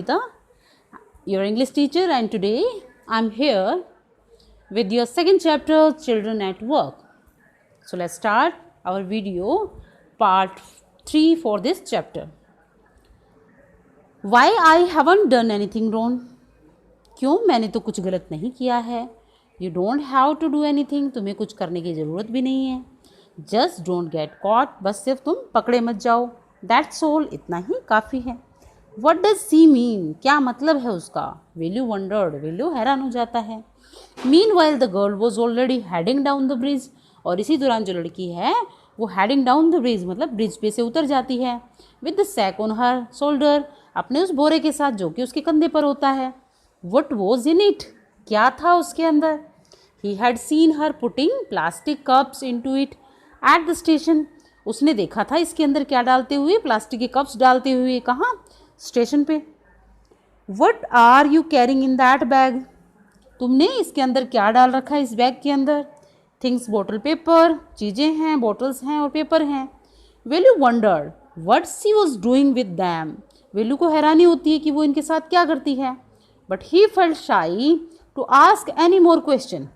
Gita, your English teacher, and today I'm here with your second chapter, Children at Work. So let's start our video part 3 for this chapter. Why I haven't done anything wrong? क्यों मैंने तो कुछ गलत नहीं किया है. You don't have to do anything, तुम्हें कुछ करने की ज़रूरत भी नहीं है. Just don't get caught, बस सिर्फ तुम पकड़े मत जाओ. That's all, इतना ही काफ़ी है. What does she mean? क्या मतलब है उसका? Willu wondered, Willu हैरान हो जाता है. Meanwhile the girl was already heading down the bridge. और इसी दौरान जो लड़की है वो heading down the bridge मतलब ब्रिज पे से उतर जाती है. With the sack on her shoulder, अपने उस बोरे के साथ जो कि उसके कंधे पर होता है. What was in it? क्या था उसके अंदर? He had seen her putting plastic cups into it at the station. उसने देखा था इसके अंदर क्या डालते हुए, प्लास्टिक के कप्स डालते हुए. कहाँ? स्टेशन पे. What are you carrying in that bag? तुमने इसके अंदर क्या डाल रखा है इस बैग के अंदर? Things, bottle, paper, चीज़ें हैं, bottles हैं और पेपर हैं. Willu wondered what she was doing with them. Willu को हैरानी होती है कि वो इनके साथ क्या करती है. But he felt shy to ask any more question.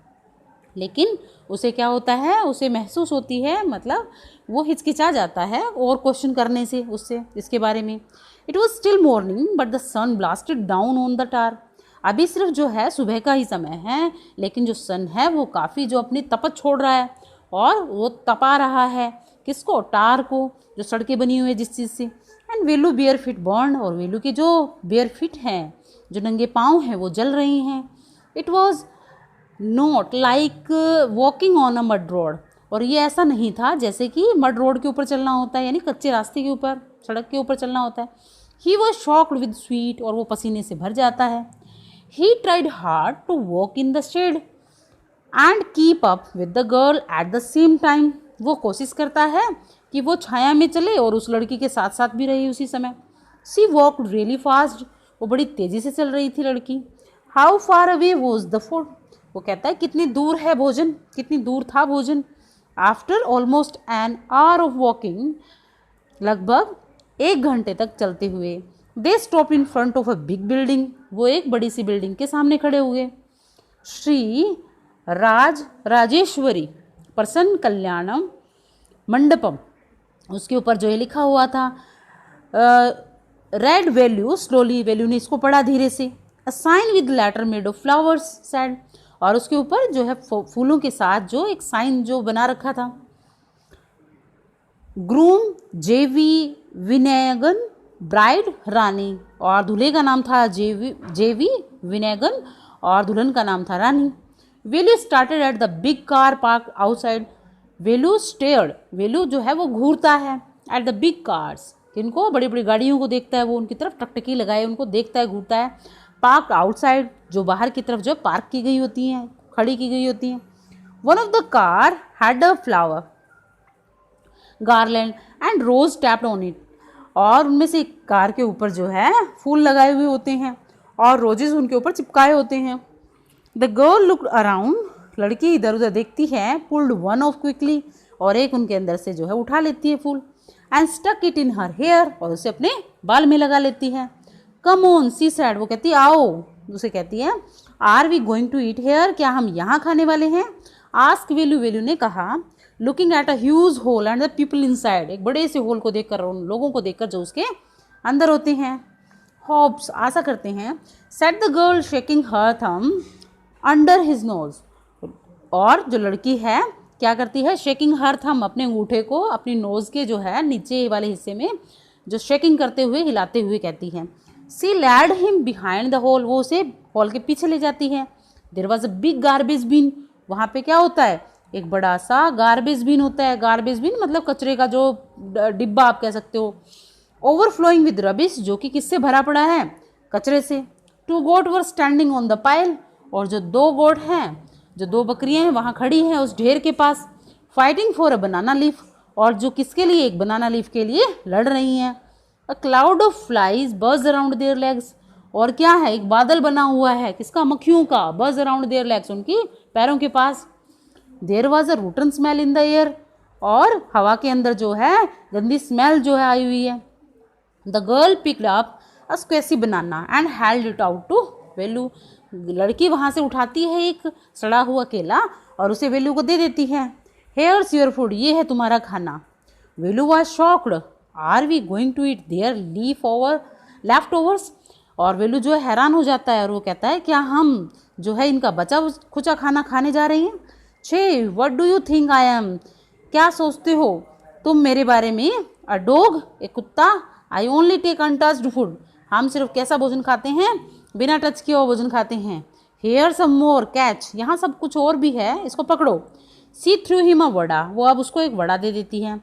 लेकिन उसे क्या होता है, उसे महसूस होती है, मतलब वो हिचकिचा जाता है और क्वेश्चन करने से उससे इसके बारे में. It was still morning but the sun blasted down on the tar. अभी सिर्फ जो है सुबह का ही समय है, लेकिन जो सन है वो काफ़ी जो अपनी तपत छोड़ रहा है और वो तपा रहा है. किसको? टार को, जो सड़कें बनी हुई है जिस चीज़ से. And Velu bare feet burn, और वेलू के जो बेयर फिट हैं, जो नंगे पाँव हैं, वो जल रही हैं. It was not like walking on a mud road, और ये ऐसा नहीं था जैसे कि मड रोड के ऊपर चलना होता है, यानी कच्चे रास्ते के ऊपर, सड़क के ऊपर चलना होता है. He was shocked with sweat, और वो पसीने से भर जाता है. He tried hard to walk in the shade and keep up with the girl at the same time. वो कोशिश करता है कि वो छाया में चले और उस लड़की के साथ साथ भी रही उसी समय. शी वॉकड रियली फास्ट, वो बड़ी तेज़ी से चल रही थी लड़की. How far away was the food, वो कहता है कितनी दूर है भोजन, कितनी दूर था भोजन. After almost an hour of walking, लगभग 1 घंटे तक चलते हुए, they stop in front of a big building, वो एक बड़ी सी बिल्डिंग के सामने खड़े हुए. श्री राजेश्वरी प्रसन्न कल्याणम मंडपम, उसके ऊपर जो ये लिखा हुआ था. रेड वैल्यू स्लोली, वैल्यू ने इसको पढ़ा धीरे से. A sign with letter made of flowers said, और उसके ऊपर जो है फूलों के साथ जो एक साइन जो बना रखा था. ग्रूम जेवी विनयगन, ब्राइड रानी, और दूल्हे का नाम था जेवी विनयगन और दुल्हन का नाम था Rani. Velu started at the big car park outside. Velu stared, Velu जो है वो घूरता है एट द बिग कार्स, किनको? बड़ी बड़ी गाड़ियों को देखता है वो, उनकी तरफ टकटकी लगाए उनको देखता है, घूरता है. पार्क आउटसाइड, जो बाहर की तरफ जो पार्क की गई होती हैं, खड़ी की गई होती हैं. One of the car had a flower garland and rose taped on it, और उनमें से एक कार के ऊपर जो है फूल लगाए हुए होते हैं और रोजेस उनके ऊपर चिपकाए होते हैं. द गर्ल लुक्ड अराउंड, लड़की इधर उधर देखती है. पुल्ड वन ऑफ क्विकली, और एक उनके अंदर से जो है उठा लेती है फूल. And stuck it in her hair, और उसे अपने बाल में लगा लेती है. कम ऑन सी सैड, वो कहती है आओ, उसे कहती है are we going to eat here, क्या हम यहाँ खाने वाले हैं? आस्क वेलू, वेलू ने कहा. Looking at a huge hole and the people inside, एक बड़े से होल को देखकर, उन लोगों को देखकर जो उसके अंदर होते हैं. होप्स, आशा करते हैं. सेट द गर्ल शेकिंग हर थम अंडर हिज नोज, और जो लड़की है क्या करती है? शेकिंग हर थम, अपने अंगूठे को अपनी नोज के जो है नीचे वाले हिस्से में जो शेकिंग करते हुए, हिलाते हुए कहती है. She led him behind the hall, वो उसे हॉल के पीछे ले जाती है. There was a big garbage bin, वहाँ पे क्या होता है? एक बड़ा सा गार्बेज बिन होता है. गार्बेज बिन मतलब कचरे का जो डिब्बा आप कह सकते हो. ओवरफ्लोइंग विद रबिश, जो कि किससे भरा पड़ा है? कचरे से. 2 goat were standing on the pile, और जो 2 गोट हैं, जो 2 बकरियां हैं वहाँ खड़ी हैं उस ढेर के पास. Fighting for a banana leaf, और जो किसके लिए? एक बनाना लीफ के लिए लड़ रही हैं. अ क्लाउड ऑफ फ्लाइज बज अराउंड देयर लेग्स, और क्या है? एक बादल बना हुआ है, किसका? मक्खियों का. बज अराउंड देयर लेग्स, उनकी पैरों के पास. There was a rotten smell in the air, और हवा के अंदर जो है गंदी स्मेल जो है आई हुई है. The girl picked up a squishy banana and held it out to Velu. लड़की वहाँ से उठाती है एक सड़ा हुआ केला और उसे वेलू को दे देती है। हेयर्स योर फूड, ये है तुम्हारा खाना। Velu was shocked, are we going to eat their leftovers. और वेलू जो है हैरान हो जाता है और वो कहता है क्या हम जो है इनका बचा खुचा खाना खाने जा रहे हैं। छे what do you think I am, क्या सोचते हो तुम मेरे बारे में। अ डॉग, एक कुत्ता। I only take untouched food, हम सिर्फ कैसा भोजन खाते हैं, बिना टच किए हुआ भोजन खाते हैं। हेयर सम मोर कैच, यहाँ सब कुछ और भी है, इसको पकड़ो। सी थ्रू हिम अ वड़ा, वो अब उसको एक वड़ा दे देती है।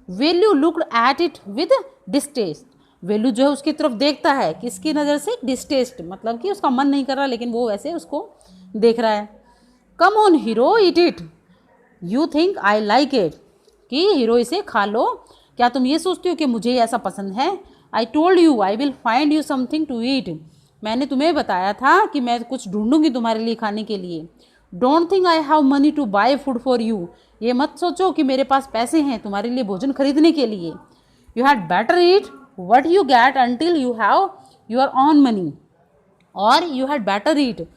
Value looked at it with distaste, value जो है उसकी तरफ देखता है, किसकी नज़र से, डिस्टेस्ट, मतलब कि उसका मन नहीं कर रहा लेकिन वो वैसे उसको देख रहा है। Come on hero eat it, you think I like it, कि हीरो इसे खा लो, क्या तुम ये सोचते हो कि मुझे ऐसा पसंद है। I told you I will find you something to eat, मैंने तुम्हें बताया था कि मैं कुछ ढूंढूंगी तुम्हारे लिए खाने के लिए। Don't think I have money to buy food for you, ये मत सोचो कि मेरे पास पैसे हैं तुम्हारे लिए भोजन खरीदने के लिए। You had better eat what you get until you have your own money, और you had better eat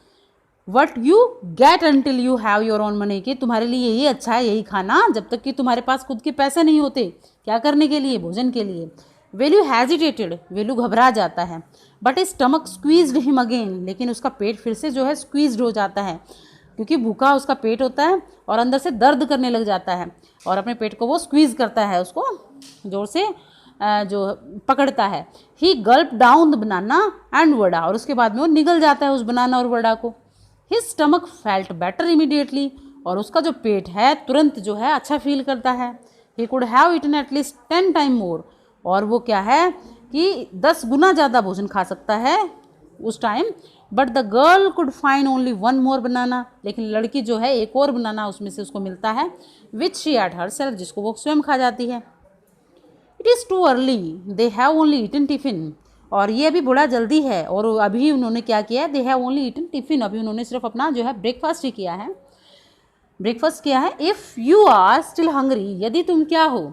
what you get until you have your own money, कि तुम्हारे लिए यही अच्छा है, यही खाना जब तक कि तुम्हारे पास खुद के पैसे नहीं होते, क्या करने के लिए, भोजन के लिए। वेल्यू हैजिटेटेड, वेल्यू घबरा जाता है। But stomach squeezed him again, लेकिन उसका पेट फिर से जो है स्क्वीज्ड हो जाता है, क्योंकि भूखा उसका पेट होता है और अंदर से दर्द करने लग जाता है और अपने पेट को वो स्क्वीज करता है, उसको जोर से जो पकड़ता है। He gulp down the banana and vada, और उसके बाद में वो निगल जाता है उस बनाना और वड़ा को। His stomach felt better immediately, और उसका जो पेट है तुरंत जो है अच्छा फील करता है। He could have eaten at least 10 time more, और वो क्या है कि 10 गुना ज़्यादा भोजन खा सकता है उस time. But the girl could find only 1 मोर बनाना, लेकिन लड़की जो है एक और बनाना उसमें से उसको मिलता है, विच शी एट हरसेल्फ, जिसको वो स्वयं खा जाती है। It is too early, they have only eaten tiffin, और ये अभी बड़ा जल्दी है और अभी उन्होंने क्या किया है, they have only eaten tiffin, अभी उन्होंने सिर्फ अपना जो है ब्रेकफास्ट ही किया है, ब्रेकफास्ट किया है। If you are still hungry, यदि तुम क्या हो,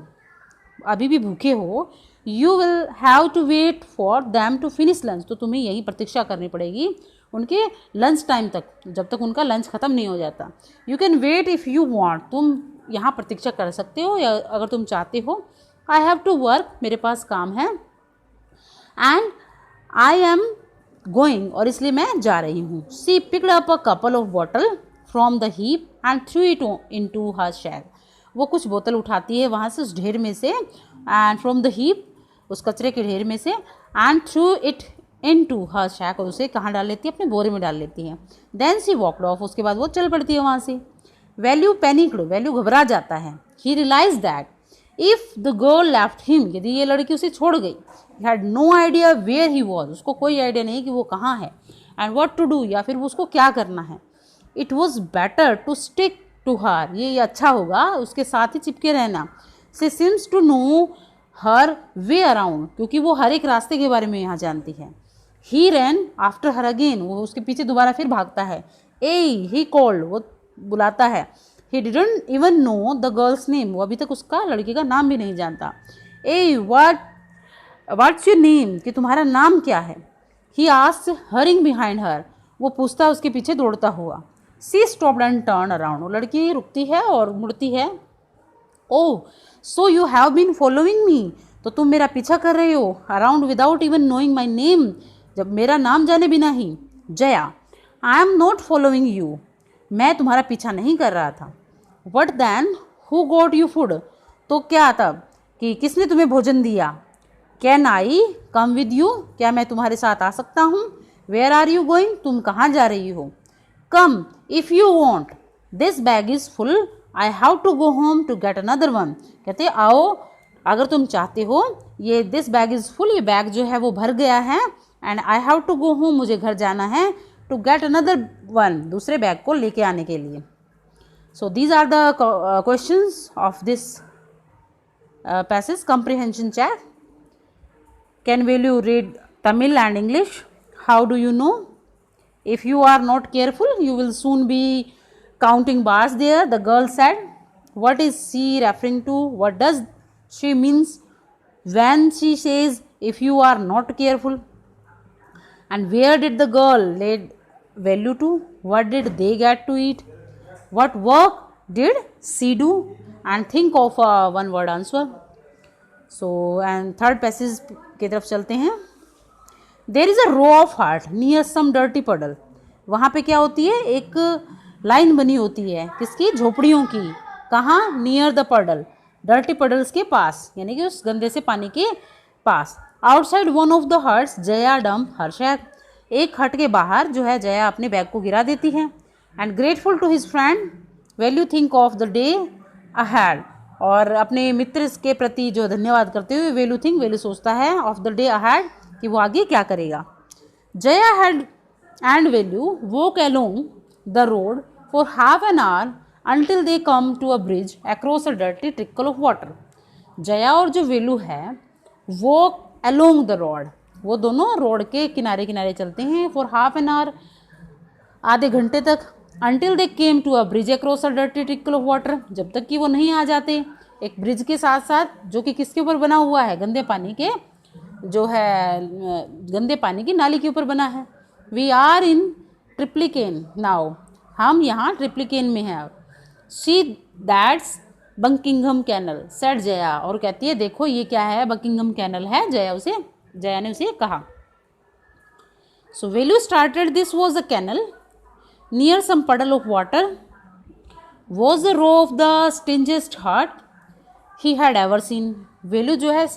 अभी भी भूखे हो, you will have to wait for them to finish lunch, तो तुम्हें यही प्रतीक्षा करनी पड़ेगी उनके लंच टाइम तक, जब तक उनका लंच ख़त्म नहीं हो जाता। You can wait if you want, तुम यहाँ प्रतीक्षा कर सकते हो या अगर तुम चाहते हो। आई हैव टू वर्क, मेरे पास काम है, एंड आई एम गोइंग, और इसलिए मैं जा रही हूँ। She picked up a couple of bottle from the heap and threw it into her sack, वो कुछ बोतल उठाती है वहाँ से उस ढेर में से, एंड फ्रॉम द हीप, उस कचरे के ढेर में से, and threw it into her sack, और उसे कहाँ डाल लेती है, अपने बोरे में डाल लेती है। देन सी वॉकड ऑफ, उसके बाद वो चल पड़ती है वहाँ से। वैल्यू पैनिक्ड, वैल्यू घबरा जाता है। He realise that if the girl left him, यदि ये लड़की उसे छोड़ गई, he had no idea where he was, उसको कोई आइडिया नहीं कि वो कहाँ है, एंड वॉट टू डू, या फिर उसको क्या करना है। It was better to stick to her, ये अच्छा होगा उसके साथ ही चिपके रहना। She seems to know her way around, क्योंकि वो हर एक रास्ते के बारे में यहाँ जानती है। ही रैन आफ्टर हर अगेन, वो उसके पीछे दोबारा फिर भागता है। ए ही कॉल्ड, वो बुलाता है। He didn't even know the girls name, वो अभी तक उसका लड़की का नाम भी नहीं जानता। ए व्हाट्स योर नेम, कि तुम्हारा नाम क्या है। He asked hurrying behind her, वो पूछता है उसके पीछे दौड़ता हुआ। She stopped and turn around, वो लड़की रुकती है और मुड़ती है। Oh so you have been following me, तो तुम मेरा पीछा कर रहे हो, around without even knowing my name, जब मेरा नाम जाने बिना ही। Jaya I am not following you, मैं तुम्हारा पीछा नहीं कर रहा था। What then who got you food, तो क्या तब, कि किसने तुम्हें भोजन दिया। Can I come with you, क्या मैं तुम्हारे साथ आ सकता हूँ। वेयर आर यू गोइंग, तुम कहाँ जा रही हो। Come if you want, this bag is full, I have to go home to get another one, कहते आओ अगर तुम चाहते हो, ये दिस बैग इज़ फुल, ये बैग जो है वो भर गया है, and I have to go home, मुझे घर जाना है, टू गेट अनदर वन, दूसरे बैग को लेके आने के लिए। So these are the questions of this passage comprehension chat. Will you read Tamil and English? How do you know? If you are not careful, you will soon be counting bars there. The girl said, what is she referring to? What does she means when she says if you are not careful? And where did the girl laid value to? What did they get to eat? What work did she do? And think of a one word answer. So and third passage की तरफ चलते हैं. There is a row of heart near some dirty puddle. वहाँ पे क्या होती है, एक लाइन बनी होती है किसकी, झोपड़ियों की. कहाँ, near the puddle, dirty puddles के पास, यानी कि उस गंदे से पानी के पास. Outside one of the huts Jaya dump her bag. एक हट के बाहर जो है जया अपने बैग को गिरा देती है. And grateful to his friend Velu think of the day ahead. और अपने मित्र के प्रति जो धन्यवाद करते हुए वैल्यू थिंक, वैल्यू सोचता है ऑफ द डे अहेड कि वो आगे क्या करेगा. Jaya had and value walk along the road for half an hour until they come to a bridge across a dirty trickle of water. Jaya और जो वेलू है वो along the road, वो दोनों रोड के किनारे किनारे चलते हैं for half an hour, आधे घंटे तक. until they came to a bridge across a dirty trickle of water, जब तक कि वो नहीं आ जाते एक ब्रिज के साथ साथ, जो कि किसके ऊपर बना हुआ है, गंदे पानी के, जो है गंदे पानी की नाली के ऊपर बना है. We are in Triplicane now, हम यहाँ ट्रिप्लिकेन में हैं. She that's Buckingham canal said Jaya, और कहती है देखो ये क्या है, बकिंघम कैनल है. जया ने उसे कहा. So Velu started this was the canal near some puddle of water was the row of the stingiest hut he had ever seen. Velu जो है